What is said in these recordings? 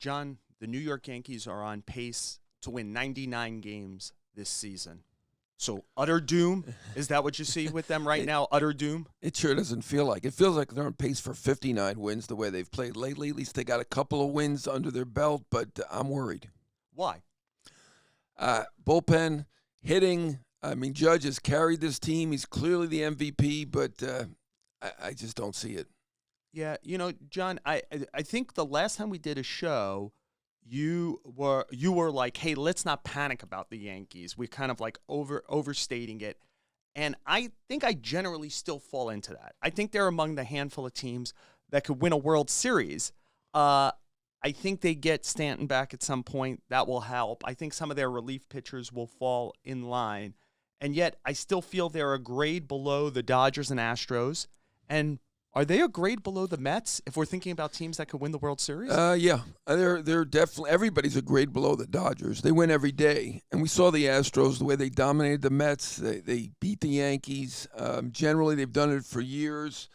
John, the New York Yankees are on pace to win 99 games this season. So utter doom? Is that what you see with them right now? Utter doom? It sure doesn't feel like. It feels like they're on pace for 59 wins the way they've played lately. At least they got a couple of wins under their belt, but I'm worried. Why? Bullpen, hitting. I mean, Judge has carried this team. He's clearly the MVP, but I just don't see it. Yeah, John, I think the last time we did a show, you were like, hey, let's not panic about the Yankees. We're kind of like overstating it. And I think I generally still fall into that. I think they're among the handful of teams that could win a World Series. I think they get Stanton back at some point. That will help. I think some of their relief pitchers will fall in line. And yet I still feel they're a grade below the Dodgers and Astros. And are they a grade below the Mets if we're thinking about teams that could win the World Series? Yeah. They're definitely – everybody's a grade below the Dodgers. They win every day. And we saw the Astros, the way they dominated the Mets. They beat the Yankees. Generally, they've done it for years.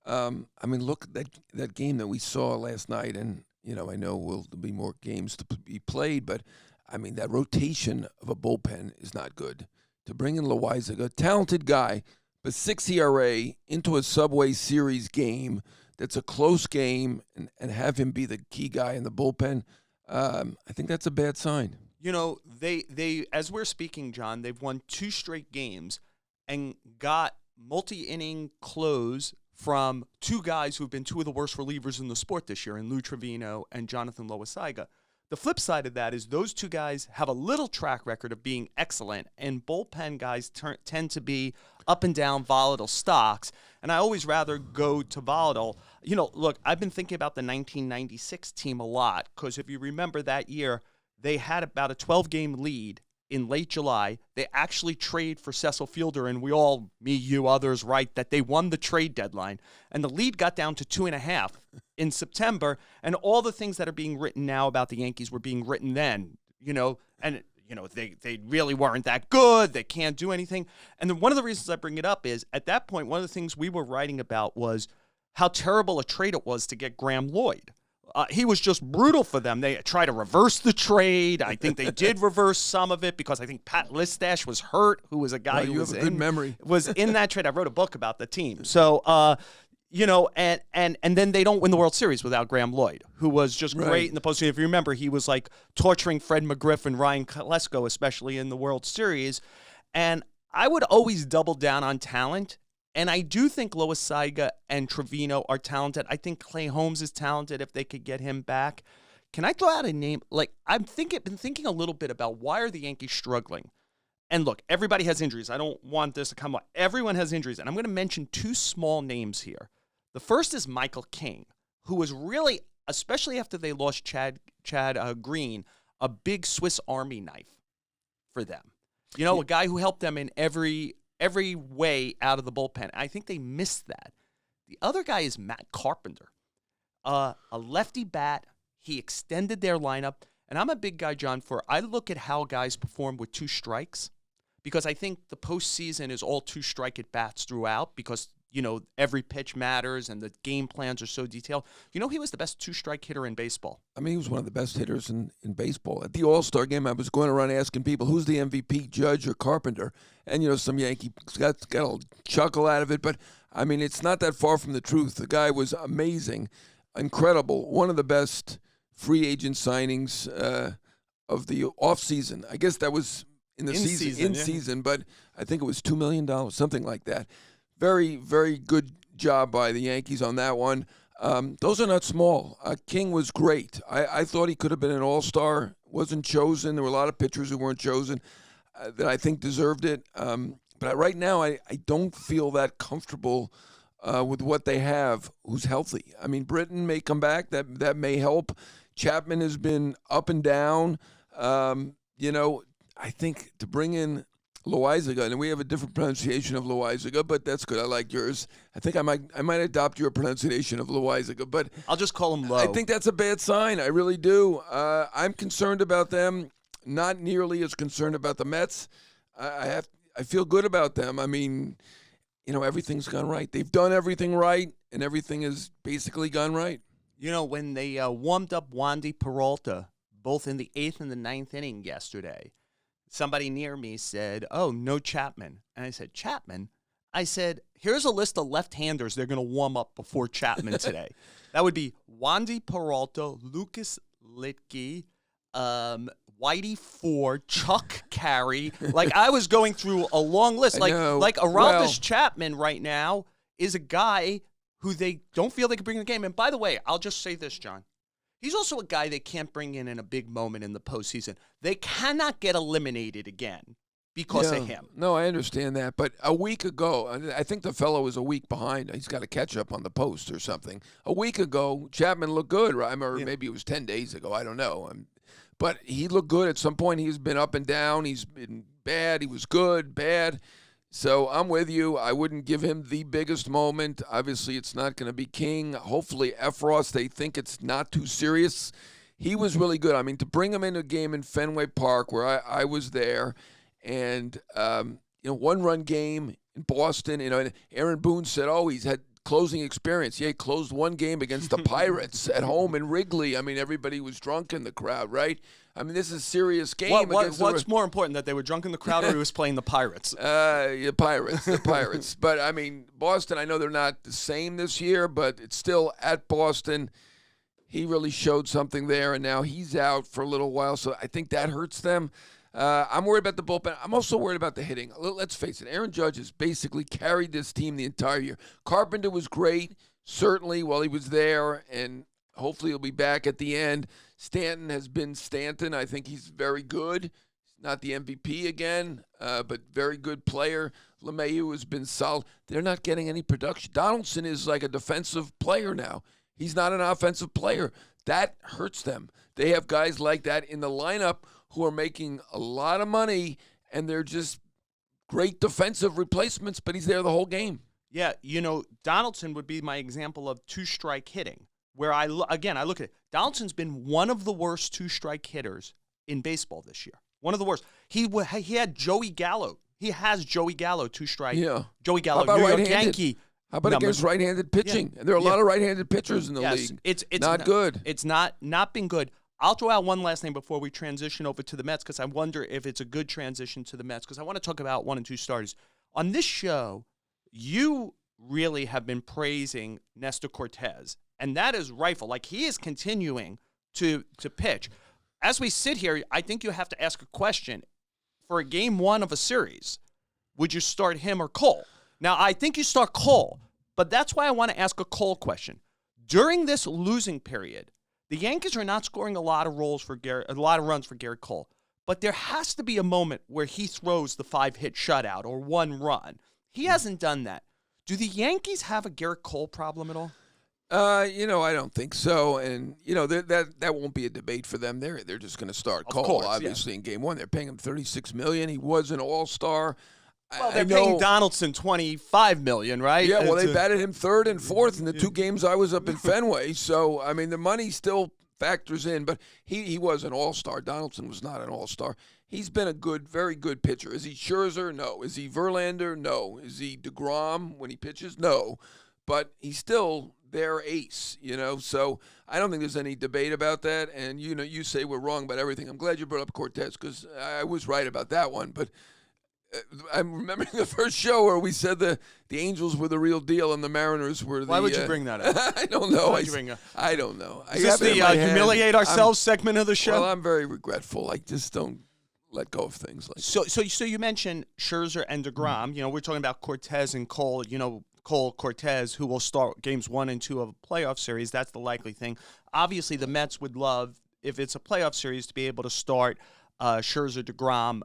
I mean, look at that game that we saw last night. And, I know there'll be more games to be played. But, I mean, that rotation of a bullpen is not good. To bring in Loaiza, a talented guy – but 6 ERA into a Subway Series game that's a close game and have him be the key guy in the bullpen, I think that's a bad sign. They as we're speaking, John, they've won 2 straight games and got multi-inning close from 2 guys who've been 2 of the worst relievers in the sport this year, in Lou Trevino and Jonathan Loaiza. The flip side of that is those 2 guys have a little track record of being excellent, and bullpen guys tend to be up and down volatile stocks, and I always rather go to volatile. Look, I've been thinking about the 1996 team a lot because if you remember that year, they had about a 12-game lead in late July. They actually trade for Cecil Fielder, and we all, me, you, others, right, that they won the trade deadline, and the lead got down to 2.5 in September, and all the things that are being written now about the Yankees were being written then, and they really weren't that good. They can't do anything. And then one of the reasons I bring it up is at that point, one of the things we were writing about was how terrible a trade it was to get Graham Lloyd. He was just brutal for them. They tried to reverse the trade. I think they did reverse some of it because I think Pat Listash was hurt, who was a guy who was good memory. Was in that trade. I wrote a book about the team. So, and then they don't win the World Series without Graham Lloyd, who was just great in the postseason. If you remember, he was like torturing Fred McGriff and Ryan Kolesko, especially in the World Series. And I would always double down on talent. And I do think Loaiza and Trevino are talented. I think Clay Holmes is talented if they could get him back. Can I throw out a name? Like, been thinking a little bit about why are the Yankees struggling? And look, everybody has injuries. I don't want this to come up. Everyone has injuries. And I'm going to mention 2 small names here. The first is Michael King, who was really, especially after they lost Chad Green, a big Swiss Army knife for them. A guy who helped them in every way out of the bullpen. I think they missed that. The other guy is Matt Carpenter, a lefty bat. He extended their lineup. And I'm a big guy, John, I look at how guys perform with 2 strikes because I think the postseason is all 2 strike at bats throughout because, every pitch matters and the game plans are so detailed. He was the best 2-strike hitter in baseball. I mean, he was one of the best hitters in baseball. At the All-Star game, I was going around asking people, who's the MVP, Judge or Carpenter? And, some Yankee got a chuckle out of it. But, I mean, it's not that far from the truth. The guy was amazing, incredible, one of the best free agent signings of the offseason. I guess that was in the season, but I think it was $2 million, something like that. Very, very good job by the Yankees on that one. Those are not small. King was great. I thought he could have been an all-star. Wasn't chosen. There were a lot of pitchers who weren't chosen that I think deserved it. But right now, I don't feel that comfortable with what they have who's healthy. I mean, Britton may come back. That may help. Chapman has been up and down. I think to bring in Loaiza, and we have a different pronunciation of Loaiza, but that's good. I like yours. I think I might adopt your pronunciation of Loaiza, but I'll just call him Low. I think that's a bad sign. I really do. I'm concerned about them. Not nearly as concerned about the Mets. I feel good about them. I mean, everything's gone right. They've done everything right, and everything has basically gone right. When they warmed up Wandy Peralta, both in the 8th and the 9th inning yesterday, somebody near me said, "Oh, no Chapman." And I said, "Chapman?" I said, "Here's a list of left-handers they're going to warm up before Chapman today." That would be Wandy Peralta, Lucas Litke, Whitey Ford, Chuck Carey. Like, I was going through a long list. Like Aroldis Chapman right now is a guy who they don't feel they can bring in the game. And by the way, I'll just say this, John. He's also a guy they can't bring in a big moment in the postseason. They cannot get eliminated again because of him. No, I understand that. But a week ago, I think the fellow is a week behind. He's got to catch up on the post or something. A week ago, Chapman looked good, right? Or maybe it was 10 days ago. I don't know. But he looked good. At some point, he's been up and down. He's been bad. He was good, bad. So I'm with you. I wouldn't give him the biggest moment. Obviously, it's not going to be King. Hopefully, Efros, they think it's not too serious. He was really good. I mean, to bring him in a game in Fenway Park where I was there, and one-run game in Boston. And Aaron Boone said, "Oh, he's had closing experience." Yeah, he closed one game against the Pirates at home in Wrigley. I mean, everybody was drunk in the crowd, right? I mean, this is a serious game. What's more important, that they were drunk in the crowd or he was playing the Pirates? The Pirates. But, I mean, Boston, I know they're not the same this year, but it's still at Boston. He really showed something there, and now he's out for a little while, so I think that hurts them. I'm worried about the bullpen. I'm also worried about the hitting. Let's face it, Aaron Judge has basically carried this team the entire year. Carpenter was great, certainly, while he was there, and hopefully he'll be back at the end. Stanton has been Stanton. I think he's very good. He's not the MVP again, but very good player. LeMahieu has been solid. They're not getting any production. Donaldson is like a defensive player now. He's not an offensive player. That hurts them. They have guys like that in the lineup who are making a lot of money, and they're just great defensive replacements, but he's there the whole game. Yeah, Donaldson would be my example of two-strike hitting, where I look at it. Donaldson's been one of the worst two-strike hitters in baseball this year. One of the worst. He had Joey Gallo. He has Joey Gallo, two-strike. Yeah. Joey Gallo, New York Yankee. How about against right-handed pitching? Yeah. There are a lot of right-handed pitchers in the league. It's not good. It's not been good. I'll throw out one last thing before we transition over to the Mets, because I wonder if it's a good transition to the Mets, because I want to talk about 1 and 2 starters. On this show, you really have been praising Nestor Cortez, and that is rightful. Like, he is continuing to pitch. As we sit here, I think you have to ask a question. For a game 1 of a series, would you start him or Cole? Now, I think you start Cole, but that's why I want to ask a Cole question. During this losing period, the Yankees are not scoring a lot of runs for Gerrit Cole, but there has to be a moment where he throws the 5-hit shutout or 1 run. He hasn't done that. Do the Yankees have a Gerrit Cole problem at all? I don't think so, and that won't be a debate for them. They're just going to start Cole, obviously, in Game 1. They're paying him $36 million. He was an All-Star. Well, they're paying Donaldson $25 million, right? Yeah, well, they batted him 3rd and 4th in the 2 games I was up in Fenway. So, I mean, the money still factors in, but he was an all-star. Donaldson was not an all-star. He's been a very good pitcher. Is he Scherzer? No. Is he Verlander? No. Is he deGrom when he pitches? No. But he's still their ace, So I don't think there's any debate about that. And, you say we're wrong about everything. I'm glad you brought up Cortez, because I was right about that one. But I'm remembering the first show where we said the Angels were the real deal and the Mariners were the... Why would you bring that up? I don't know. I don't know. Is this the humiliate ourselves segment of the show? Well, I'm very regretful. I just don't let go of things like that. So you mentioned Scherzer and deGrom. We're talking about Cortez and Cole. Cole, Cortez, who will start games 1 and 2 of a playoff series. That's the likely thing. Obviously, the Mets would love, if it's a playoff series, to be able to start Scherzer, deGrom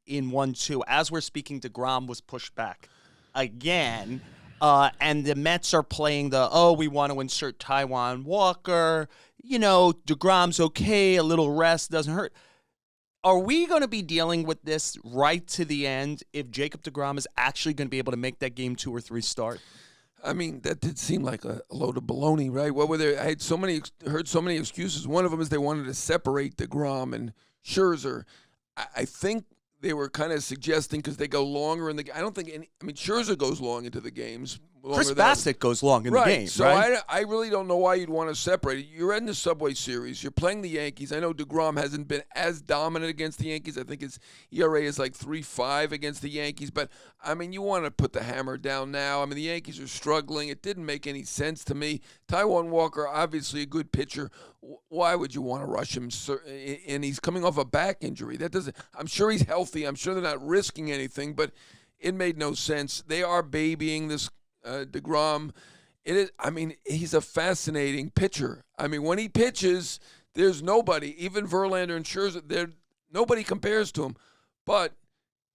in 1-2. As we're speaking, deGrom was pushed back again. And the Mets are playing we want to insert Taijuan Walker. deGrom's okay. A little rest doesn't hurt. Are we going to be dealing with this right to the end if Jacob deGrom is actually going to be able to make that game 2 or 3 start? I mean, that did seem like a load of baloney, right? What were there? I had heard so many excuses. One of them is they wanted to separate deGrom and Scherzer. I think they were kind of suggesting, because they go longer in the game. I don't think Scherzer goes long into the games Chris Bassett goes long in the game, so right? I really don't know why you'd want to separate it. You're in the Subway Series. You're playing the Yankees. I know deGrom hasn't been as dominant against the Yankees. I think his ERA is like 3.5 against the Yankees. But, I mean, you want to put the hammer down now. I mean, the Yankees are struggling. It didn't make any sense to me. Taijuan Walker, obviously a good pitcher. Why would you want to rush him? And he's coming off a back injury. I'm sure he's healthy. I'm sure they're not risking anything, but it made no sense. They are babying this deGrom. He's a fascinating pitcher. I mean, when he pitches, there's nobody, even Verlander and Scherzer, nobody compares to him. But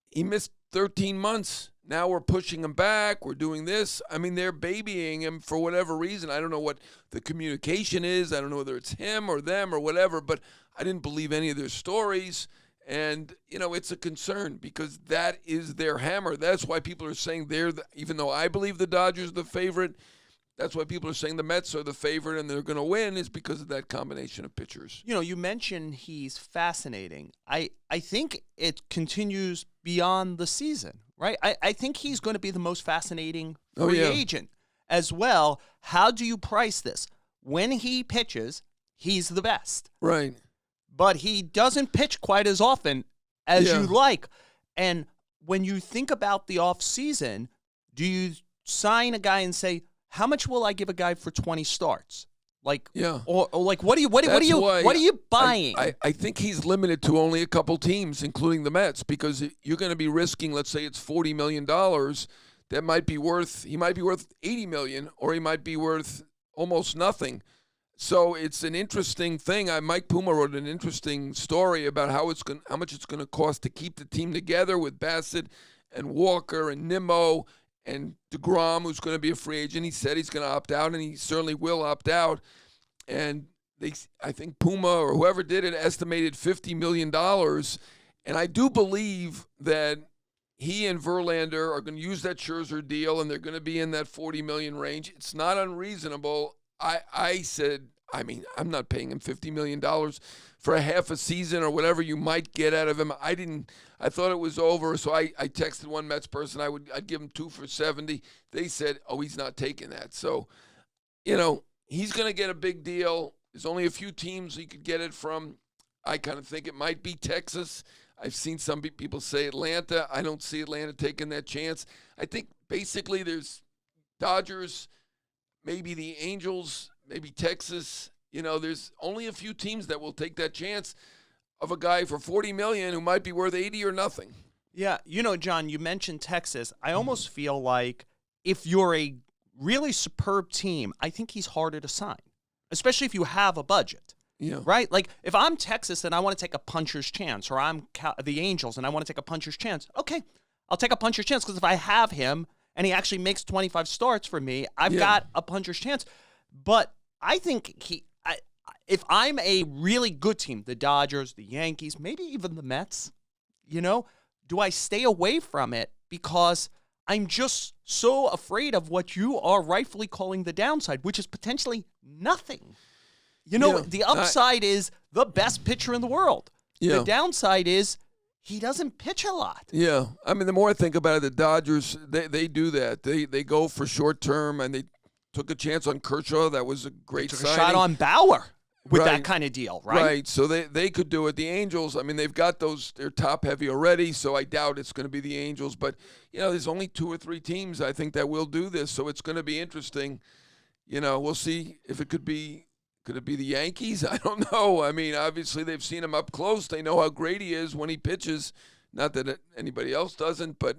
he missed 13 months. Now we're pushing him back. We're doing this. I mean, they're babying him for whatever reason. I don't know what the communication is. I don't know whether it's him or them or whatever, but I didn't believe any of their stories. And, it's a concern because that is their hammer. That's why people are saying even though I believe the Dodgers are the favorite, that's why people are saying the Mets are the favorite and they're going to win is because of that combination of pitchers. You mentioned he's fascinating. I think it continues beyond the season, right? I think he's going to be the most fascinating free agent as well. How do you price this? When he pitches, he's the best. Right. But he doesn't pitch quite as often as you like. And when you think about the offseason, do you sign a guy and say, how much will I give a guy for 20 starts? Or like, what are you buying? I think he's limited to only a couple teams, including the Mets, because you're going to be risking, let's say it's $40 million. He might be worth $80 million, or he might be worth almost nothing. So it's an interesting thing. Mike Puma wrote an interesting story about how much it's going to cost to keep the team together with Bassett and Walker and Nimmo and deGrom, who's going to be a free agent. He said he's going to opt out, and he certainly will opt out. And I think Puma or whoever did it estimated $50 million. And I do believe that he and Verlander are going to use that Scherzer deal, and they're going to be in that $40 million range. It's not unreasonable. I said, I'm not paying him $50 million for a half a season or whatever you might get out of him. I thought it was over, so I texted one Mets person. I'd give him 2 for $70. They said, he's not taking that. So, he's going to get a big deal. There's only a few teams he could get it from. I kind of think it might be Texas. I've seen some people say Atlanta. I don't see Atlanta taking that chance. I think basically there's Dodgers, maybe the Angels, maybe Texas. There's only a few teams that will take that chance of a guy for $40 million who might be worth 80 or nothing. Yeah, John, you mentioned Texas. I almost feel like if you're a really superb team, I think he's harder to sign, especially if you have a budget. Yeah. Right? Like, if I'm Texas and I want to take a puncher's chance, or I'm the Angels and I want to take a puncher's chance, okay, I'll take a puncher's chance because if I have him and he actually makes 25 starts for me, I've got a puncher's chance. But I think if I'm a really good team, the Dodgers, the Yankees, maybe even the Mets, do I stay away from it because I'm just so afraid of what you are rightfully calling the downside, which is potentially nothing. The upside is the best pitcher in the world. Yeah. The downside is he doesn't pitch a lot. Yeah. The more I think about it, the Dodgers, they do that. They go for short term, and they took a chance on Kershaw. That was a great signing. A shot on Bauer with that kind of deal, right? Right. So they could do it. The Angels, they've got they're top heavy already, so I doubt it's going to be the Angels. But, there's only 2 or 3 teams, I think, that will do this. So it's going to be interesting. We'll see if it could be. Could it be the Yankees? I don't know. Obviously they've seen him up close. They know how great he is when he pitches. Not that anybody else doesn't, but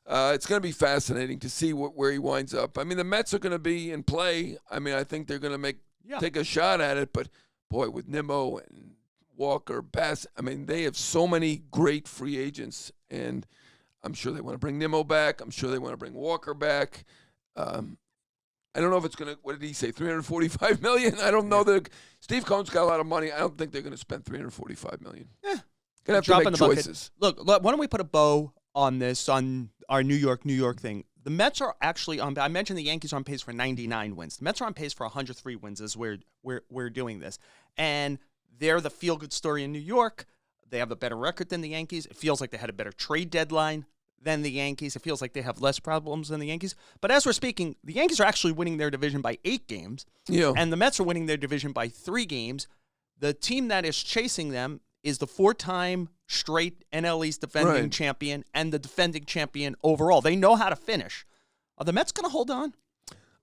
it's going to be fascinating to see where he winds up. The Mets are going to be in play. I think they're going to take a shot at it. But, boy, with Nimmo and Walker, Bass, they have so many great free agents. And I'm sure they want to bring Nimmo back. I'm sure they want to bring Walker back. I don't know if it's going to, what did he say, $345 million? I don't know. Steve Cohen's got a lot of money. I don't think they're going to spend $345 million. Yeah. Going to have to make choices. Look, why don't we put a bow on this, on our New York thing? The Mets are actually on, I mentioned the Yankees are on pace for 99 wins. The Mets are on pace for 103 wins as we're doing this. And they're the feel-good story in New York. They have a better record than the Yankees. It feels like they had a better trade deadline than the Yankees. It feels like they have less problems than the Yankees. But as we're speaking, the Yankees are actually winning their division by 8 games, and the Mets are winning their division by 3 games. The team that is chasing them is the 4-time straight NL East defending champion and the defending champion overall. They know how to finish. Are the Mets going to hold on?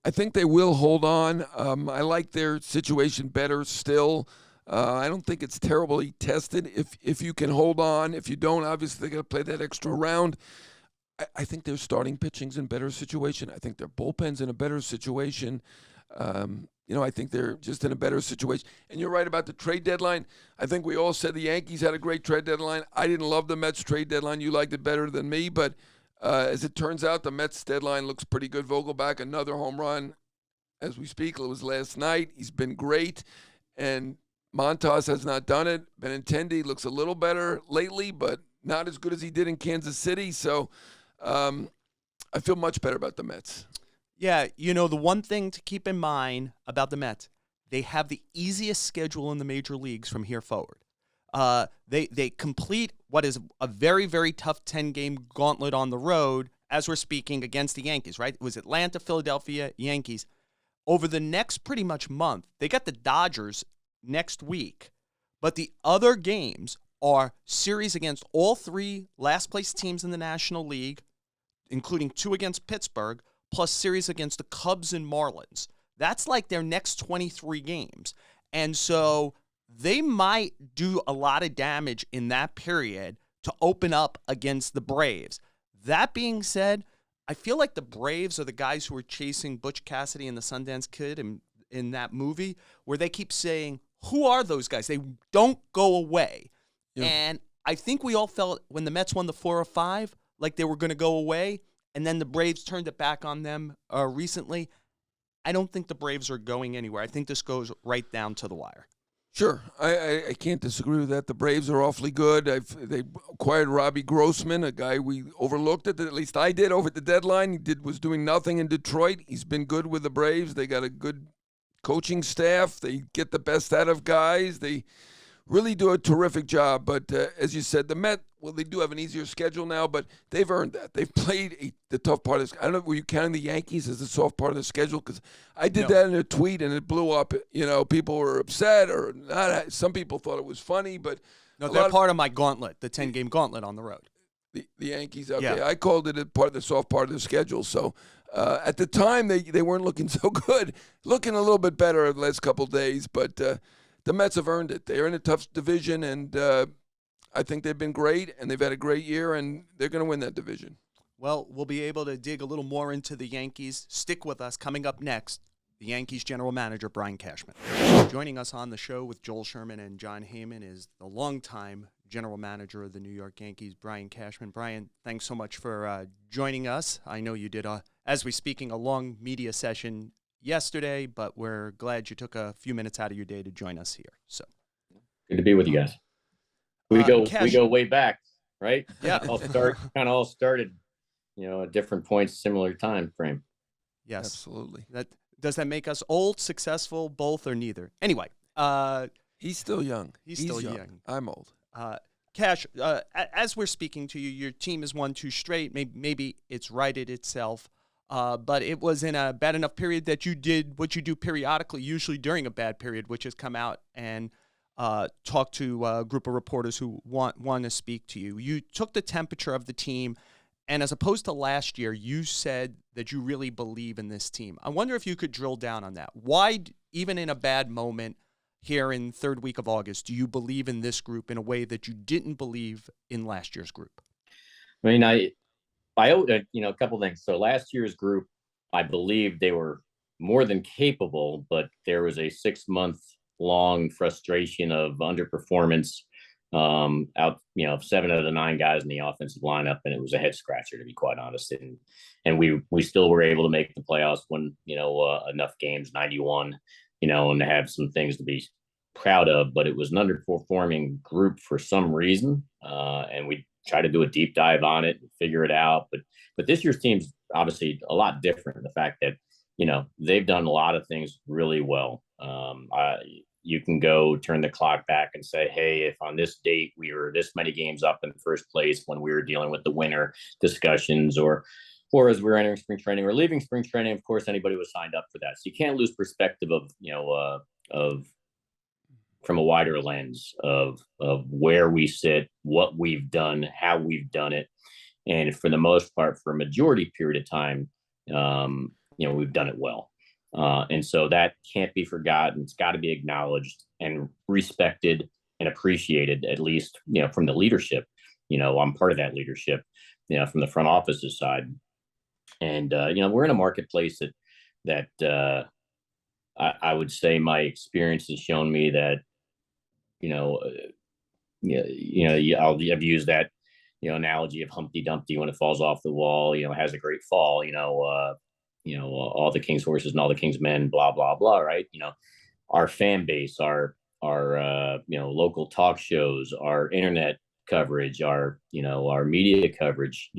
I think they will hold on. I like their situation better still. I don't think it's terribly tested. If you can hold on, if you don't, obviously they got to play that extra round. I think their starting pitching's in better situation. I think their bullpen's in a better situation. I think they're just in a better situation. And you're right about the trade deadline. I think we all said the Yankees had a great trade deadline. I didn't love the Mets trade deadline. You liked it better than me, but as it turns out, the Mets deadline looks pretty good. Vogelbach, another home run as we speak. It was last night. He's been great. And Montas has not done it. Benintendi looks a little better lately, but not as good as he did in Kansas City. So I feel much better about the Mets. Yeah, the one thing to keep in mind about the Mets, they have the easiest schedule in the major leagues from here forward. They complete what is a very, very tough 10-game gauntlet on the road as we're speaking against the Yankees, right? It was Atlanta, Philadelphia, Yankees. Over the next pretty much month, they got the Dodgers next week, but the other games are series against all 3 last-place teams in the National League, including 2 against Pittsburgh, plus series against the Cubs and Marlins. That's like their next 23 games. And so they might do a lot of damage in that period to open up against the Braves. That being said, I feel like the Braves are the guys who are chasing Butch Cassidy and the Sundance Kid in that movie, where they keep saying, who are those guys? They don't go away. Yeah. And I think we all felt when the Mets won the 4 or 5, like they were going to go away. And then the Braves turned it back on them recently. I don't think the Braves are going anywhere. I think this goes right down to the wire. Sure. I can't disagree with that. The Braves are awfully good. They acquired Robbie Grossman, a guy we overlooked, at least I did, over at the deadline. He was doing nothing in Detroit. He's been good with the Braves. They got a good coaching staff. They get the best out of guys. They really do a terrific job. But as you said, the Mets, well, they do have an easier schedule now, but they've earned that. They've played the tough part of this. I don't know, were you counting the Yankees as the soft part of the schedule? Because I did that in a tweet, and it blew up. People were upset or not. Some people thought it was funny, but no, they're part of my gauntlet, the 10-game gauntlet on the road. The Yankees, okay. Yeah. I called it a part of the soft part of the schedule. So at the time, they weren't looking so good. Looking a little bit better the last couple of days, but the Mets have earned it. They're in a tough division, and I think they've been great, and they've had a great year, and they're going to win that division. Well, we'll be able to dig a little more into the Yankees. Stick with us. Coming up next, the Yankees general manager, Brian Cashman. Joining us on the show with Joel Sherman and John Heyman is the longtime general manager of the New York Yankees, Brian Cashman. Brian, thanks so much for joining us. I know you did, as we're speaking, a long media session yesterday, but we're glad you took a few minutes out of your day to join us here. So good to be with you guys. We go way back, right? Yeah. all started, at different points, similar time frame. Yes, absolutely. Does that make us old, successful, both, or neither? Anyway, he's still young. He's still young. I'm old. Cash, as we're speaking to you, your team has won 2 straight. Maybe it's righted itself. But it was in a bad enough period that you did what you do periodically, usually during a bad period, which is come out and talk to a group of reporters who want to speak to you. You took the temperature of the team, and as opposed to last year, you said that you really believe in this team. I wonder if you could drill down on that. Why, even in a bad moment here in third week of August, do you believe in this group in a way that you didn't believe in last year's group? I mean, I a couple things. So last year's group, I believe they were more than capable, but there was a 6-month-long frustration of underperformance out, 7 of the 9 guys in the offensive lineup, and it was a head scratcher, to be quite honest. And we still were able to make the playoffs, win enough games, 91, and to have some things to be proud of. But it was an underperforming group for some reason, and we try to do a deep dive on it and figure it out. But this year's team's obviously a lot different. The fact that, they've done a lot of things really well. you can go turn the clock back and say, hey, if on this date we were this many games up in first place when we were dealing with the winter discussions, or as we're entering spring training or leaving spring training, of course, anybody was signed up for that. So you can't lose perspective of, of from a wider lens of where we sit, what we've done, how we've done it. And for the most part, for a majority period of time, we've done it well. And so that can't be forgotten. It's got to be acknowledged and respected and appreciated, at least, from the leadership. I'm part of that leadership, from the front office's side. And, we're in a marketplace that I would say my experience has shown me that, I've used that, analogy of Humpty Dumpty when it falls off the wall, has a great fall, all the king's horses and all the king's men, blah, blah, blah. Right. Our fan base, our local talk shows, our internet coverage, our media coverage,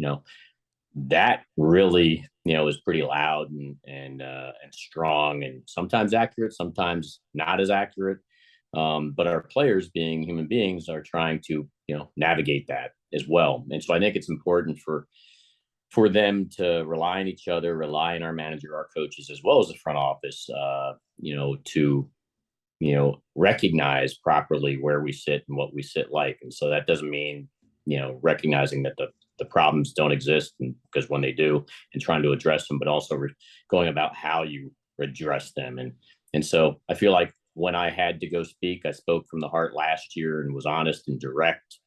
that really, is pretty loud and strong, and sometimes accurate, sometimes not as accurate. But our players, being human beings, are trying to, navigate that as well. And so I think it's important for them to rely on each other, rely on our manager, our coaches, as well as the front office, to, recognize properly where we sit and what we sit like. And so that doesn't mean, recognizing that the problems don't exist, and because when they do, and trying to address them, but also going about how you address them. And so I feel like when I had to go speak, I spoke from the heart last year and was honest and direct,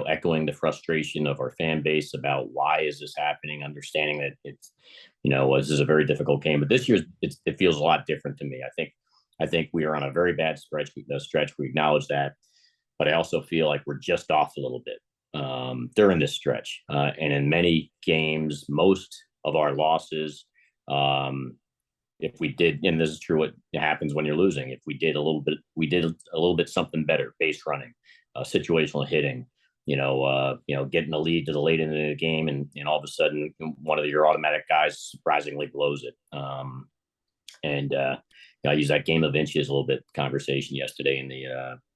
echoing the frustration of our fan base about why is this happening, understanding that it's, this is a very difficult game. But this year, it feels a lot different to me. I think we are on a very bad stretch. We acknowledge that, but I also feel like we're just off a little bit during this stretch. And in many games, most of our losses, if we did, and this is true, what happens when you're losing, if we did a little bit something better, base running, situational hitting, getting a lead to the late end of the game, and all of a sudden one of your automatic guys surprisingly blows it. I used that game of inches a little bit conversation yesterday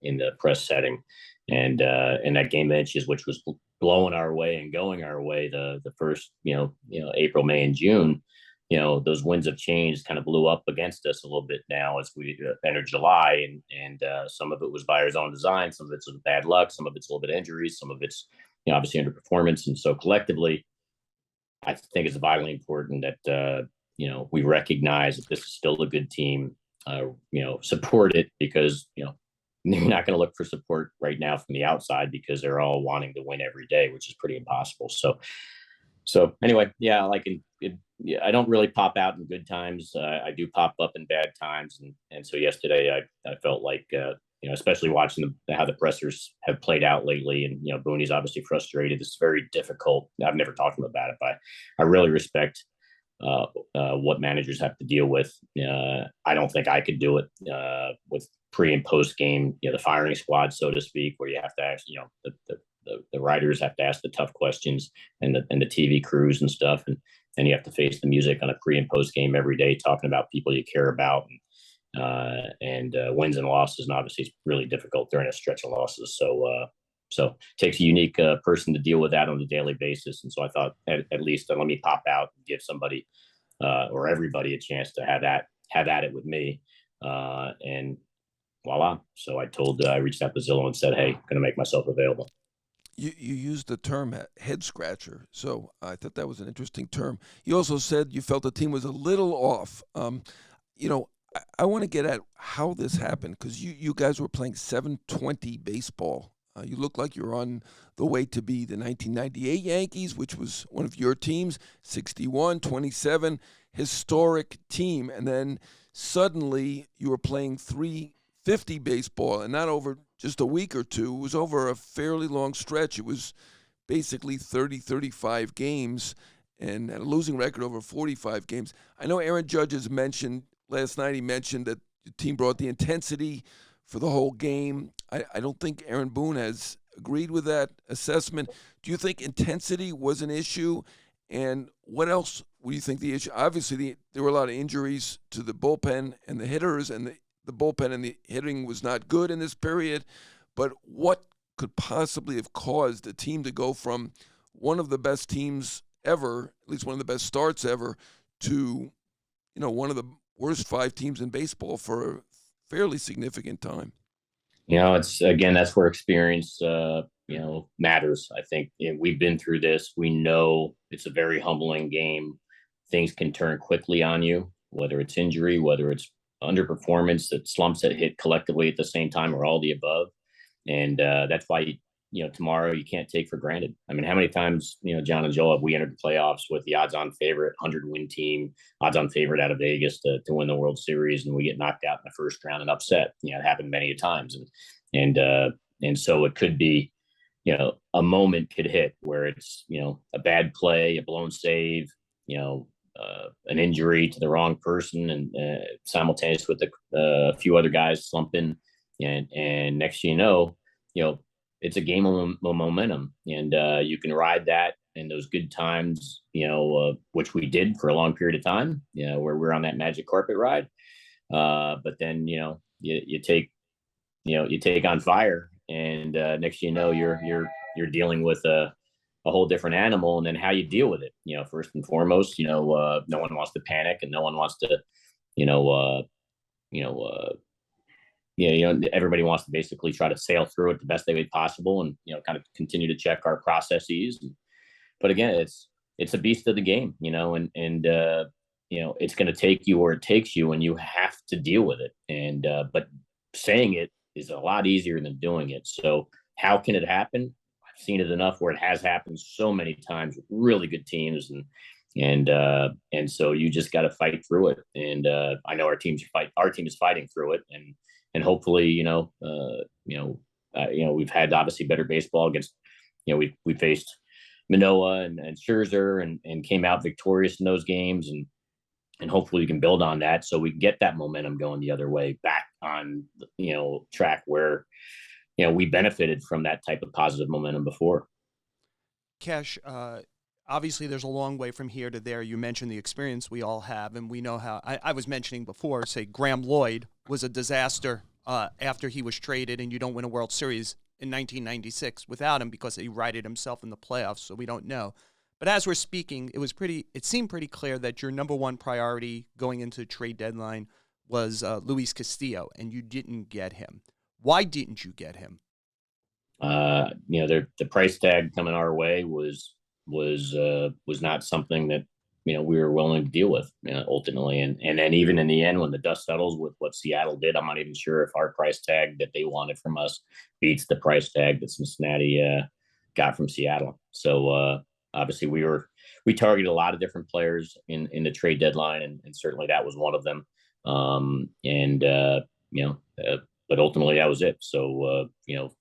in the press setting, and that game of inches, which was blowing our way and going our way the first April, May, and June. Those winds of change kind of blew up against us a little bit now as we entered July, and some of it was by our own design, some of it's bad luck, some of it's a little bit injuries, some of it's obviously underperformance. And so collectively, I think it's vitally important that we recognize that this is still a good team. Support it, because they're not going to look for support right now from the outside, because they're all wanting to win every day, which is pretty impossible. So anyway, yeah, I don't really pop out in good times. I do pop up in bad times. And so yesterday I felt like, especially watching how the pressers have played out lately, and, Booney's obviously frustrated. It's very difficult. I've never talked to him about it, but I really respect what managers have to deal with. I don't think I could do it with pre and post game, the firing squad, so to speak, where you have to actually, the writers have to ask the tough questions, and the TV crews and stuff. And you have to face the music on a pre and post game every day, talking about people you care about, and wins and losses. And obviously it's really difficult during a stretch of losses. So it takes a unique person to deal with that on a daily basis. And so I thought at least let me pop out and give somebody or everybody a chance to have at it with me. And voila. So I reached out to Zillow and said, hey, going to make myself available. You used the term head scratcher, so I thought that was an interesting term. You also said you felt the team was a little off. I want to get at how this happened, because you guys were playing 720 baseball. You look like you're on the way to be the 1998 Yankees, which was one of your teams, 61-27, historic team. And then suddenly you were playing 350 baseball, and not over just a week or two. It was over a fairly long stretch. It was basically 35 games, and a losing record over 45 games. I know Aaron Judge has mentioned last night, he mentioned that the team brought the intensity for the whole game. I don't think Aaron Boone has agreed with that assessment. Do you think intensity was an issue? And what else would you think the issue? Obviously, there were a lot of injuries to the bullpen and the hitters, and the the bullpen and the hitting was not good in this period. But what could possibly have caused a team to go from one of the best teams ever, at least one of the best starts ever, to one of the worst 5 teams in baseball for a fairly significant time? It's again, that's where experience, matters. I think we've been through this. We know it's a very humbling game. Things can turn quickly on you, whether it's injury, whether it's underperformance, that slumps that hit collectively at the same time, or all the above. And that's why, tomorrow you can't take for granted. I mean, how many times, John and Joel, have we entered the playoffs with the odds-on favorite, 100-win team, odds-on favorite out of Vegas to win the World Series, and we get knocked out in the first round and upset? It happened many times, and so it could be, a moment could hit where it's, a bad play, a blown save, an injury to the wrong person, and simultaneous with a few other guys slumping, and next you know, it's a game of momentum, and you can ride that in those good times, which we did for a long period of time, where we're on that magic carpet ride. But then, you take on fire, and next you're dealing with a whole different animal, and then how you deal with it. First and foremost, no one wants to panic, and no one wants to, everybody wants to basically try to sail through it the best way possible, and kind of continue to check our processes. But again, it's a beast of the game, and it's going to take you where it takes you, and you have to deal with it. And but saying it is a lot easier than doing it. So how can it happen? I've seen it enough where it has happened so many times with really good teams, and so you just got to fight through it. And I know our team is fighting through it, and hopefully, we've had obviously better baseball against, we faced Manoah and Scherzer, and came out victorious in those games, and hopefully we can build on that so we can get that momentum going the other way, back on, track where, we benefited from that type of positive momentum before. Cash, obviously there's a long way from here to there. You mentioned the experience we all have, and we know how I was mentioning before, say Graham Lloyd was a disaster after he was traded, and you don't win a World Series in 1996 without him because he righted himself in the playoffs, so we don't know. But as we're speaking, it seemed pretty clear that your number one priority going into the trade deadline was Luis Castillo, and you didn't get him. Why didn't you get him? The price tag coming our way was not something that we were willing to deal with, ultimately. And then even in the end, when the dust settles with what Seattle did, I'm not even sure if our price tag that they wanted from us beats the price tag that Cincinnati got from Seattle. So obviously we targeted a lot of different players in the trade deadline, and certainly that was one of them. But ultimately that was it. So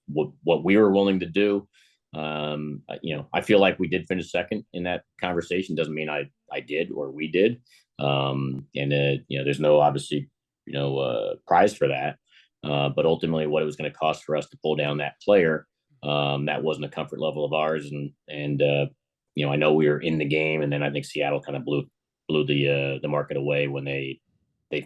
what we were willing to do. I feel like we did finish second in that conversation. Doesn't mean I did or we did. There's no obviously, prize for that. But ultimately what it was going to cost for us to pull down that player, that wasn't a comfort level of ours. And I know we were in the game, and then I think Seattle kind of blew the market away when they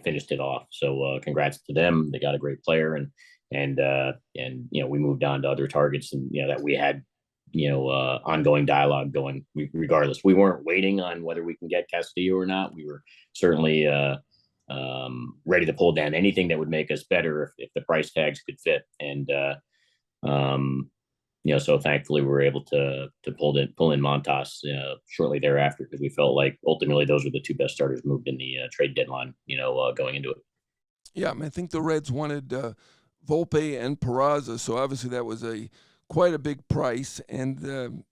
finished it off. So congrats to them. They got a great player, and we moved on to other targets, and that we had ongoing dialogue going regardless. We weren't waiting on whether we can get Castillo or not. We were certainly ready to pull down anything that would make us better if the price tags could fit. And so thankfully we were able to pull in Montas shortly thereafter, because we felt like ultimately those were the two best starters moved in the trade deadline, going into it. Yeah, I think the Reds wanted Volpe and Peraza, so obviously that was quite a big price, and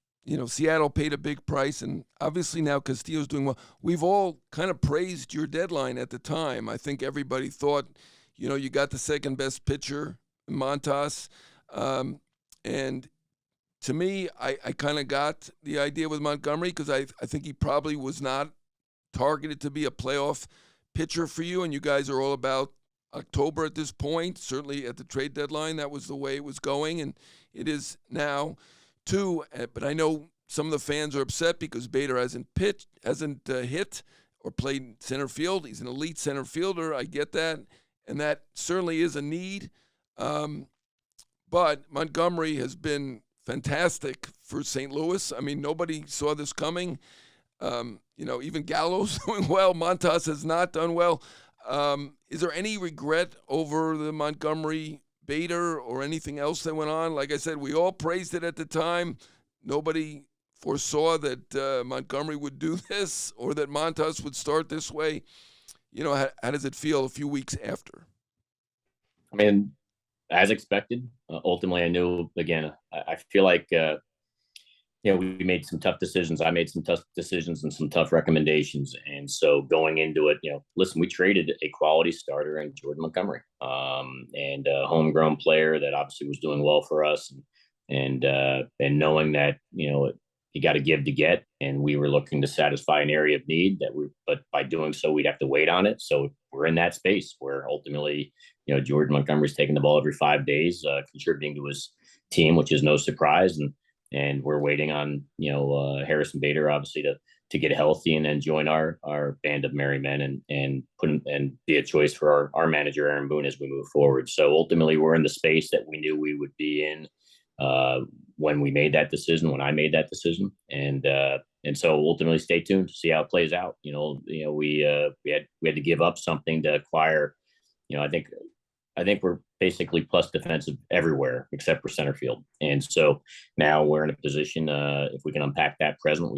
Seattle paid a big price, and obviously now Castillo's doing well. We've all kind of praised your deadline at the time. I think everybody thought, you got the second best pitcher, Montas, and to me, I kind of got the idea with Montgomery, because I think he probably was not targeted to be a playoff pitcher for you, and you guys are all about October at this point. Certainly at the trade deadline, that was the way it was going, and it is now too. But I know some of the fans are upset because Bader hasn't hit or played center field. He's an elite center fielder. I get that. and that certainly is a need. But Montgomery has been fantastic for St. Louis. I mean, nobody saw this coming. Even Gallo's doing well. Montas has not done well. Is there any regret over the Montgomery Bader or anything else that went on? Like I said, we all praised it at the time. Nobody foresaw that Montgomery would do this or that Montas would start this way. How does it feel a few weeks after? I mean, as expected. Ultimately, I knew, again, I feel like, we made some tough decisions. I made some tough decisions and some tough recommendations. And so going into it, listen, we traded a quality starter in Jordan Montgomery, and a homegrown player that obviously was doing well for us. And knowing that, you got to give to get, and we were looking to satisfy an area of need but by doing so, we'd have to wait on it. So we're in that space where ultimately, Jordan Montgomery's taking the ball every 5 days, contributing to his team, which is no surprise. And we're waiting on, Harrison Bader, obviously, to get healthy and then join our band of merry men and be a choice for our manager, Aaron Boone, as we move forward. So ultimately, we're in the space that we knew we would be in when we made that decision, when I made that decision. And so ultimately stay tuned to see how it plays out. We had to give up something to acquire, I think we're basically plus defensive everywhere except for center field. And so now we're in a position, if we can unpack that present,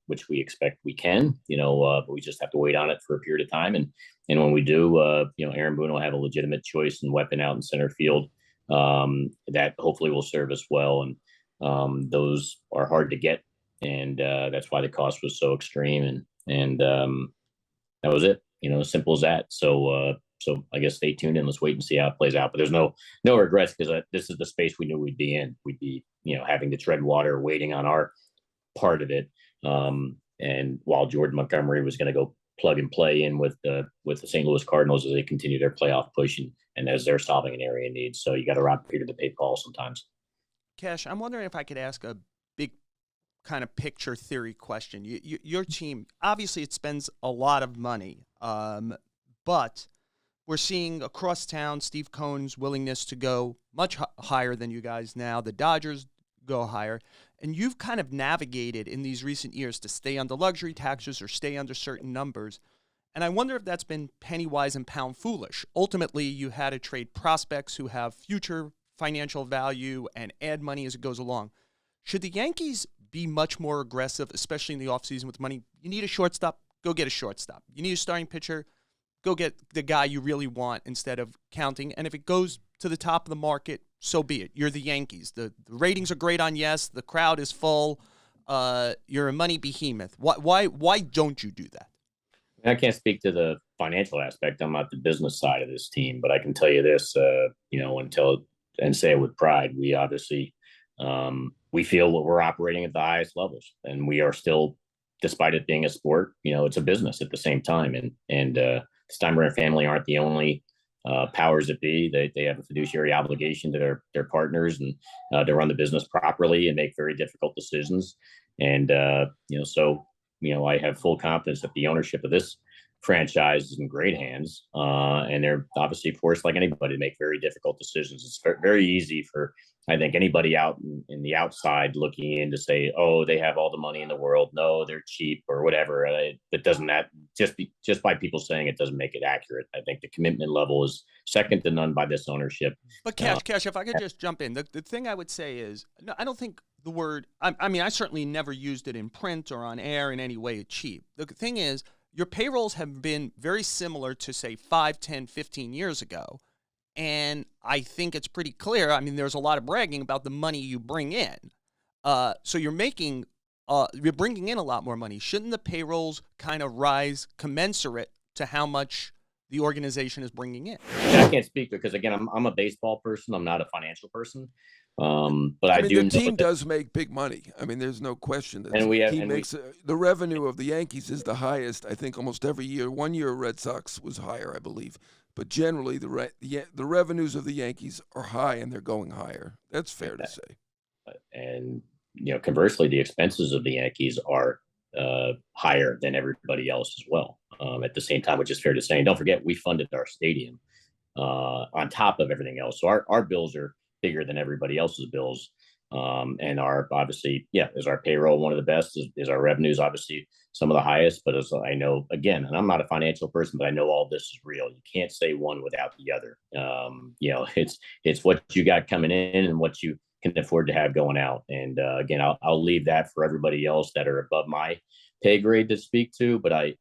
which we expect we can, but we just have to wait on it for a period of time. And when we do, Aaron Boone will have a legitimate choice and weapon out in center field that hopefully will serve us well. And those are hard to get. And that's why the cost was so extreme. And that was it, as simple as that. So I guess stay tuned and let's wait and see how it plays out. But there's no regrets, because this is the space we knew we'd be in. We'd be, having to tread water, waiting on our part of it. And while Jordan Montgomery was going to go plug and play in with the St. Louis Cardinals as they continue their playoff push and as they're solving an area of need. So you got to rob Peter to pay Paul sometimes. Cash, I'm wondering if I could ask a big kind of picture theory question. Your team, obviously it spends a lot of money, but we're seeing across town Steve Cohen's willingness to go much higher than you guys now. The Dodgers go higher. And you've kind of navigated in these recent years to stay under luxury taxes or stay under certain numbers. And I wonder if that's been penny wise and pound foolish. Ultimately, you had to trade prospects who have future financial value and add money as it goes along. Should the Yankees be much more aggressive, especially in the offseason with money? You need a shortstop, go get a shortstop. You need a starting pitcher, go get the guy you really want instead of counting. And if it goes to the top of the market, so be it. You're the Yankees. The ratings are great on Yes. The crowd is full. You're a money behemoth. Why don't you do that? I can't speak to the financial aspect. I'm not the business side of this team, but I can tell you this, and say it with pride. We obviously, we feel that we're operating at the highest levels, and we are still, despite it being a sport, it's a business at the same time. And Steinbrenner family aren't the only powers that be. They have a fiduciary obligation to their partners and to run the business properly and make very difficult decisions. And I have full confidence that the ownership of this franchise is in great hands, and they're obviously forced, like anybody, to make very difficult decisions. It's very easy for, I think, anybody out in the outside looking in to say, oh, they have all the money in the world. No, they're cheap or whatever. It doesn't, that just by people saying it doesn't make it accurate. I think the commitment level is second to none by this ownership. But Cash, if I could just jump in, the thing I would say is, no, I don't think the word, I certainly never used it in print or on air in any way cheap. The thing is, your payrolls have been very similar to, say, 5, 10, 15 years ago. And I think it's pretty clear. There's a lot of bragging about the money you bring in. So you're bringing in a lot more money. Shouldn't the payrolls kind of rise commensurate to how much the organization is bringing in? I can't speak because, again, I'm a baseball person. I'm not a financial person. But I do. The team does make big money. There's no question that the revenue of the Yankees is the highest. I think almost every year. 1 year, Red Sox was higher, I believe. But generally, the revenues of the Yankees are high, and they're going higher. That's fair to say. And conversely, the expenses of the Yankees are higher than everybody else as well. At the same time, which is fair to say. And don't forget, we funded our stadium. on top of everything else. So our bills are bigger than everybody else's bills. And our obviously, is our payroll one of the best? Is our revenues obviously some of the highest? But as I know, again, and I'm not a financial person, but I know all this is real. You can't say one without the other. It's what you got coming in and what you can afford to have going out. And again, I'll leave that for everybody else that are above my pay grade to speak to. But I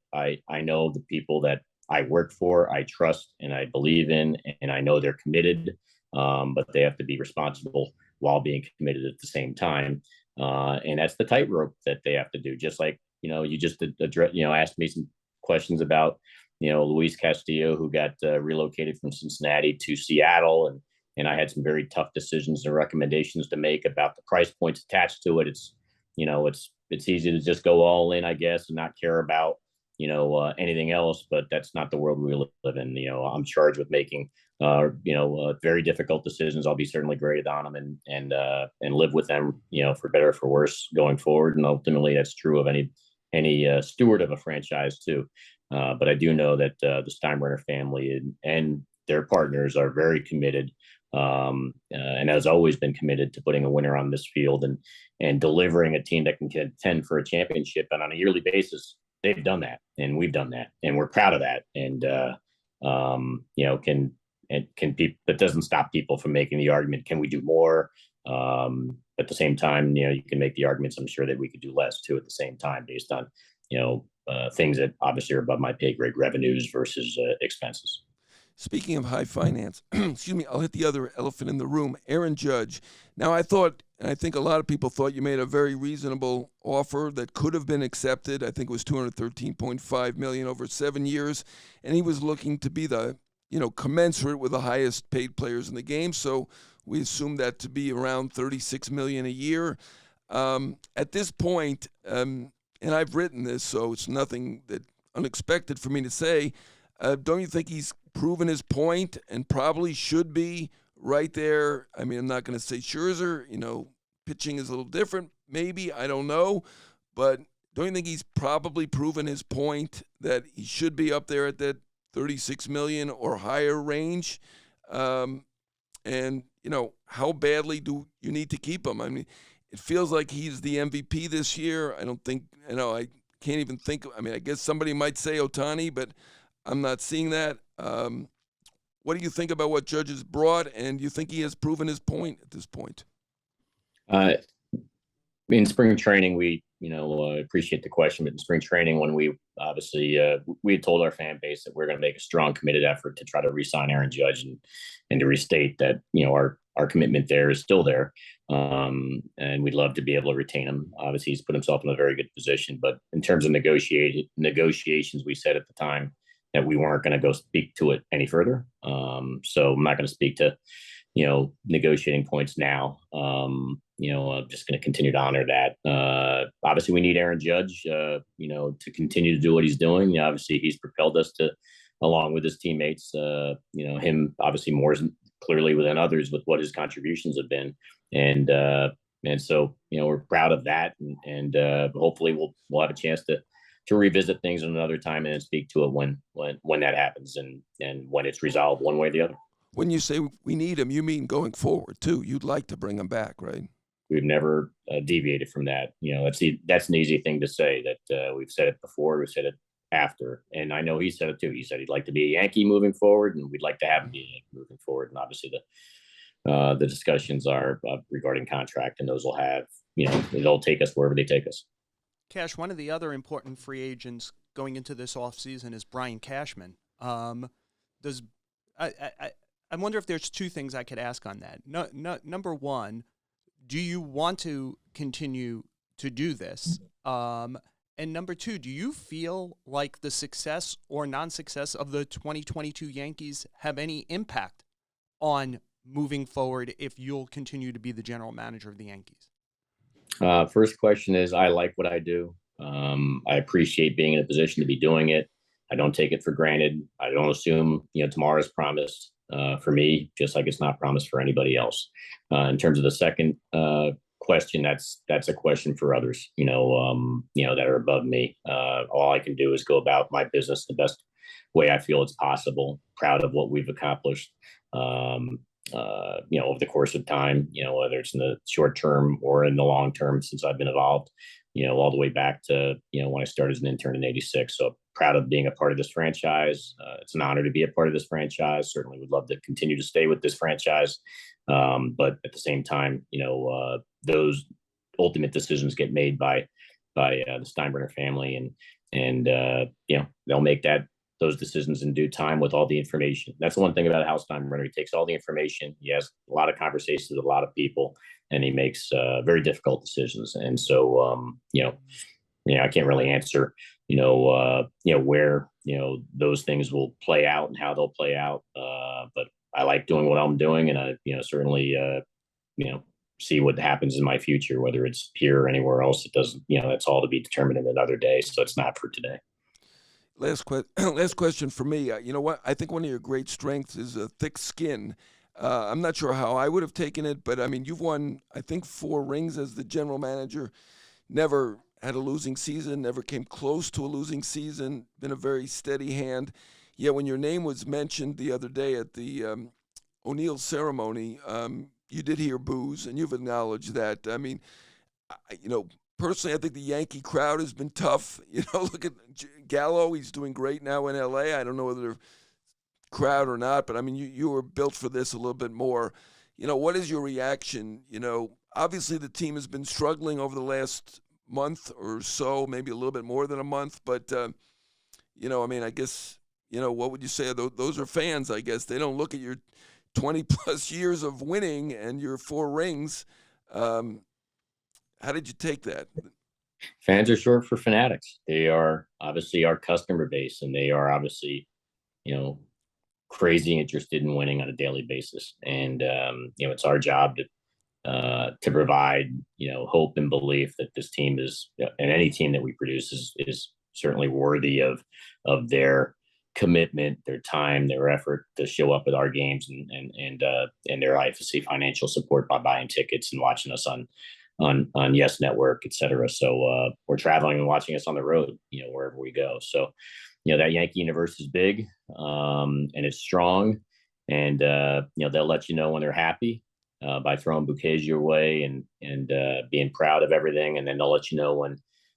know the people that I work for, I trust, and I believe in, and I know they're committed. But they have to be responsible while being committed at the same time. And that's the tightrope that they have to do. Just like, you just asked me some questions about, Luis Castillo, who got relocated from Cincinnati to Seattle. And I had some very tough decisions and recommendations to make about the price points attached to it. It's easy to just go all in, I guess, and not care about, anything else, but that's not the world we live in. I'm charged with making very difficult decisions. I'll be certainly graded on them and live with them, for better or for worse going forward. And ultimately, that's true of any steward of a franchise too. But I do know that the Steinbrenner family and their partners are very committed, and has always been committed to putting a winner on this field and delivering a team that can contend for a championship. And on a yearly basis, they've done that, and we've done that, and we're proud of that. And can people, that doesn't stop people from making the argument, can we do more? At the same time, you can make the arguments, I'm sure, that we could do less too at the same time, based on, things that obviously are above my pay grade, revenues versus expenses. Speaking of high finance, excuse me, I'll hit the other elephant in the room, Aaron Judge. Now, I thought, and I think a lot of people thought, you made a very reasonable offer that could have been accepted. I think it was $213.5 million over 7 years, and he was looking to be the, commensurate with the highest paid players in the game. So we assumed that to be around $36 million a year. At this point, and I've written this, so it's nothing that unexpected for me to say. Don't you think he's proven his point and probably should be right there? I mean, I'm not going to say Scherzer, pitching is a little different, maybe, I don't know. But don't you think he's probably proven his point that he should be up there at that 36 million or higher range? And, how badly do you need to keep him? I mean, it feels like he's the MVP this year. I don't think, I can't even think. I mean, I guess somebody might say Ohtani, but I'm not seeing that. What do you think about what Judge has brought, and do you think he has proven his point at this point? In spring training, we, appreciate the question, but in spring training, when we obviously, we had told our fan base that we're going to make a strong, committed effort to try to re-sign Aaron Judge and to restate that, our commitment there is still there. And we'd love to be able to retain him. Obviously, he's put himself in a very good position, but in terms of negotiations, we said at the time that we weren't going to go speak to it any further. So I'm not going to speak to, negotiating points now. I'm just going to continue to honor that. Obviously, we need Aaron Judge, to continue to do what he's doing. Obviously, he's propelled us to, along with his teammates, him obviously more clearly than others with what his contributions have been. And so, we're proud of that. And hopefully we'll have a chance to revisit things another time and speak to it when that happens and when it's resolved one way or the other. When you say we need him, you mean going forward too. You'd like to bring him back, right? We've never deviated from that. That's an easy thing to say, that we've said it before, we've said it after. And I know he said it too. He said he'd like to be a Yankee moving forward, and we'd like to have him be a Yankee moving forward. And obviously the discussions are regarding contract, and those will have, it'll take us wherever they take us. Cash, one of the other important free agents going into this offseason is Brian Cashman. I wonder if there's two things I could ask on that. Number one, do you want to continue to do this? And number two, do you feel like the success or non-success of the 2022 Yankees have any impact on moving forward if you'll continue to be the general manager of the Yankees? First question is, I like what I do. I appreciate being in a position to be doing it. I don't take it for granted. I don't assume, tomorrow's promised for me, just like it's not promised for anybody else. In terms of the second question, that's a question for others, that are above me. All I can do is go about my business the best way I feel it's possible. Proud of what we've accomplished. Over the course of time, whether it's in the short term or in the long term since I've been involved, all the way back to, when I started as an intern in '86. So proud of being a part of this franchise. It's an honor to be a part of this franchise. Certainly would love to continue to stay with this franchise. But at the same time, those ultimate decisions get made by the Steinbrenner family, and they'll make those decisions in due time with all the information. That's the one thing about Hal Steinbrenner. He takes all the information. He has a lot of conversations with a lot of people, and he makes very difficult decisions. And so, I can't really answer, where, those things will play out and how they'll play out. But I like doing what I'm doing, and I, certainly, see what happens in my future, whether it's here or anywhere else. It doesn't, that's all to be determined in another day. So it's not for today. Last question for me. You know what? I think one of your great strengths is a thick skin. I'm not sure how I would have taken it, but I mean, you've won, I think, 4 rings as the general manager. Never had a losing season, never came close to a losing season, been a very steady hand. Yet when your name was mentioned the other day at the O'Neill ceremony, you did hear boos, and you've acknowledged that. I mean, personally, I think the Yankee crowd has been tough. Look at Gallo. He's doing great now in L.A. I don't know whether they're crowd or not, but I mean, you were built for this a little bit more. What is your reaction? Obviously the team has been struggling over the last month or so, maybe a little bit more than a month, but, I guess, what would you say? Those are fans, I guess. They don't look at your 20-plus years of winning and your 4 rings. How did you take that? Fans are short for fanatics. They are obviously our customer base, and they are obviously, crazy interested in winning on a daily basis. And, it's our job to provide, hope and belief that this team is, and any team that we produce is certainly worthy of their commitment, their time, their effort to show up at our games, and their obviously financial support by buying tickets and watching us on Yes Network, et cetera. So we're traveling and watching us on the road, wherever we go. So, that Yankee universe is big, and it's strong, and they'll let you know when they're happy by throwing bouquets your way and being proud of everything, and then they'll let you know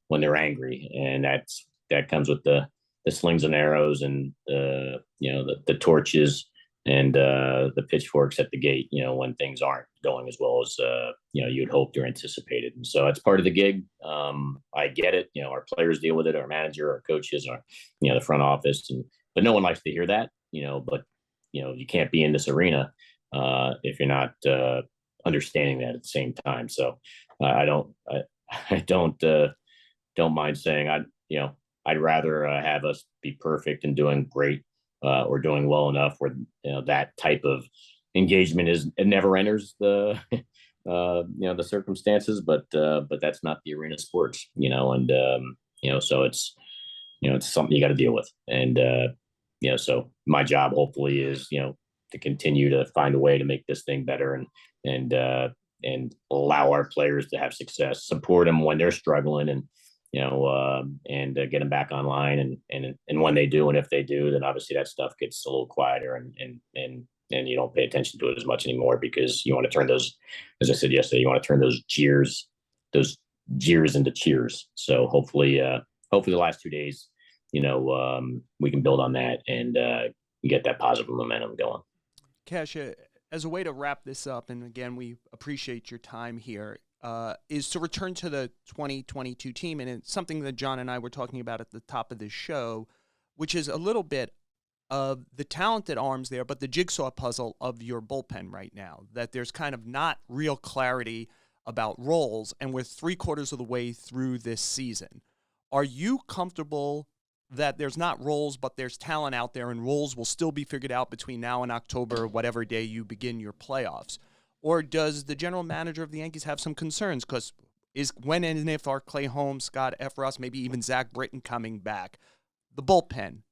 when they're angry, and that comes with the slings and arrows and the torches and the pitchforks at the gate, when things aren't going as well as, you'd hoped or anticipated. And so it's part of the gig. I get it. Our players deal with it, our manager, our coaches, our, the front office, but no one likes to hear that, but, you can't be in this arena if you're not understanding that at the same time. So I don't mind saying I'd rather have us be perfect and doing great or doing well enough where that type of engagement it never enters the the circumstances, but that's not the arena sports, and so it's it's something you got to deal with, and so my job hopefully is to continue to find a way to make this thing better and allow our players to have success, support them when they're struggling, and get them back online. And when they do, and if they do, then obviously that stuff gets a little quieter and you don't pay attention to it as much anymore, because you want to turn those, as I said yesterday, you want to turn those jeers into cheers. So hopefully the last 2 days, we can build on that and get that positive momentum going. Cash, as a way to wrap this up, and again, we appreciate your time here, is to return to the 2022 team. And it's something that John and I were talking about at the top of this show, which is a little bit of the talented arms there, but the jigsaw puzzle of your bullpen right now, that there's kind of not real clarity about roles, and we're 3/4 of the way through this season. Are you comfortable that there's not roles, but there's talent out there, and roles will still be figured out between now and October, whatever day you begin your playoffs? Or does the general manager of the Yankees have some concerns? Because when and if are Clay Holmes, Scott Efros, maybe even Zach Britton coming back? The bullpen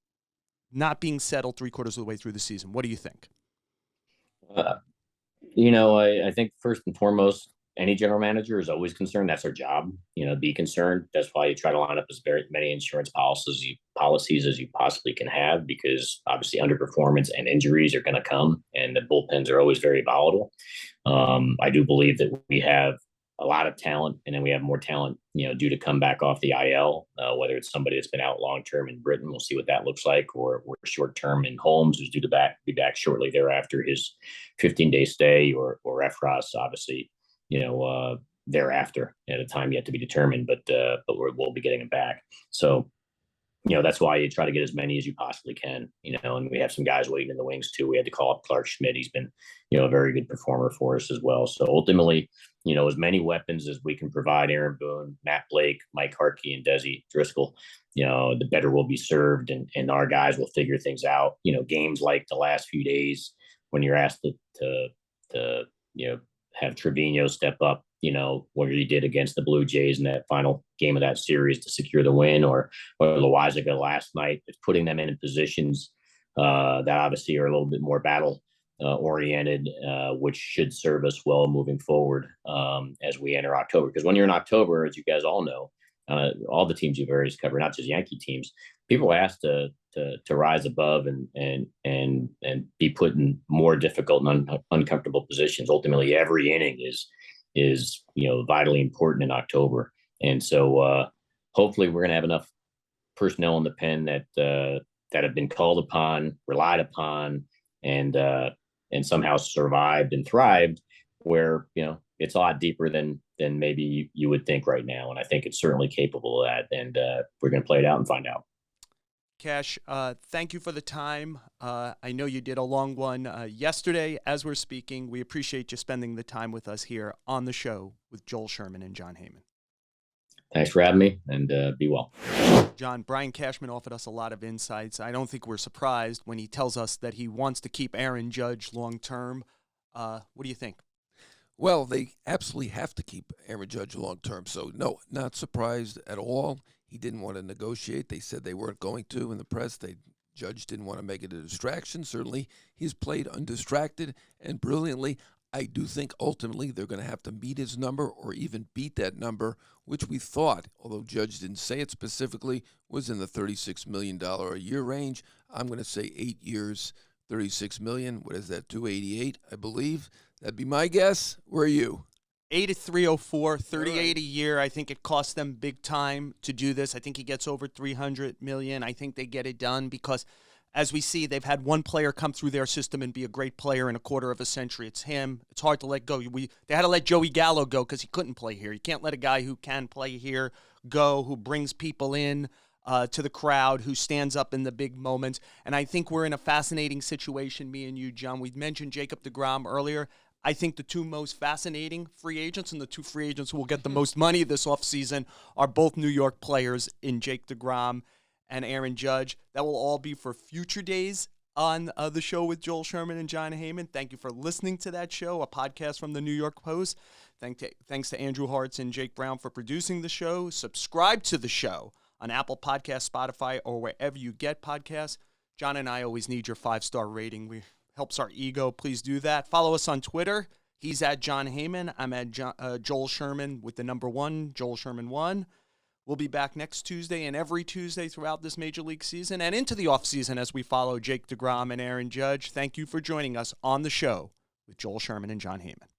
not being settled 3/4 of the way through the season. What do you think? I think first and foremost, any general manager is always concerned. That's our job, be concerned. That's why you try to line up as many insurance policies as you possibly can have, because obviously underperformance and injuries are going to come, and the bullpens are always very volatile. I do believe that we have a lot of talent, and then we have more talent, due to come back off the IL, whether it's somebody that's been out long-term in Britain, we'll see what that looks like, or short-term in Holmes, who's due to be back shortly thereafter his 15-day stay, or Efros, obviously, thereafter at a time yet to be determined, but we'll be getting him back. So, that's why you try to get as many as you possibly can, and we have some guys waiting in the wings too. We had to call up Clark Schmidt. He's been, a very good performer for us as well. So ultimately, as many weapons as we can provide Aaron Boone, Matt Blake, Mike Harkey, and Desi Driscoll, the better we'll be served, and our guys will figure things out. Games like the last few days when you're asked to have Trevino step up, what he did against the Blue Jays in that final game of that series to secure the win, or Loaisiga last night, is putting them in positions that obviously are a little bit more battle oriented, which should serve us well moving forward as we enter October. Because when you're in October, as you guys all know, all the teams you've already covered, not just Yankee teams, people are asked to rise above and be put in more difficult and uncomfortable positions. Ultimately, every inning is vitally important in October, and so hopefully we're going to have enough personnel in the pen that have been called upon, relied upon, and somehow survived and thrived, where it's a lot deeper than maybe you would think right now, and I think it's certainly capable of that, and we're going to play it out and find out. Cash, thank you for the time. I know you did a long one yesterday as we're speaking. We appreciate you spending the time with us here on the show with Joel Sherman and John Heyman. Thanks for having me, and be well. John, Brian Cashman offered us a lot of insights. I don't think we're surprised when he tells us that he wants to keep Aaron Judge long-term. What do you think? Well, they absolutely have to keep Aaron Judge long-term, so no, not surprised at all. He didn't want to negotiate. They said they weren't going to in the press. Judge didn't want to make it a distraction. Certainly, he's played undistracted and brilliantly. I do think ultimately they're going to have to meet his number or even beat that number, which we thought, although Judge didn't say it specifically, was in the $36 million a year range. I'm going to say 8 years, $36 million. What is that, 288, I believe? That'd be my guess. Where are you? 8304, 38 a year. I think it costs them big time to do this. I think he gets over $300 million. I think they get it done because, as we see, they've had one player come through their system and be a great player in a quarter of a century. It's him. It's hard to let go. They had to let Joey Gallo go because he couldn't play here. You can't let a guy who can play here go, who brings people in to the crowd, who stands up in the big moments. And I think we're in a fascinating situation, me and you, John. We mentioned Jacob deGrom earlier. I think the two most fascinating free agents and the two free agents who will get the most money this offseason are both New York players in Jake deGrom and Aaron Judge. That will all be for future days on the show with Joel Sherman and John Heyman. Thank you for listening to that show, a podcast from the New York Post. Thanks to Andrew Hartz and Jake Brown for producing the show. Subscribe to the show on Apple Podcasts, Spotify, or wherever you get podcasts. John and I always need your 5-star rating. Helps our ego. Please do that. Follow us on Twitter. He's at John Heyman. I'm at Joel Sherman with the number 1, Joel Sherman 1. We'll be back next Tuesday and every Tuesday throughout this Major League season and into the offseason as we follow Jake deGrom and Aaron Judge. Thank you for joining us on the show with Joel Sherman and John Heyman.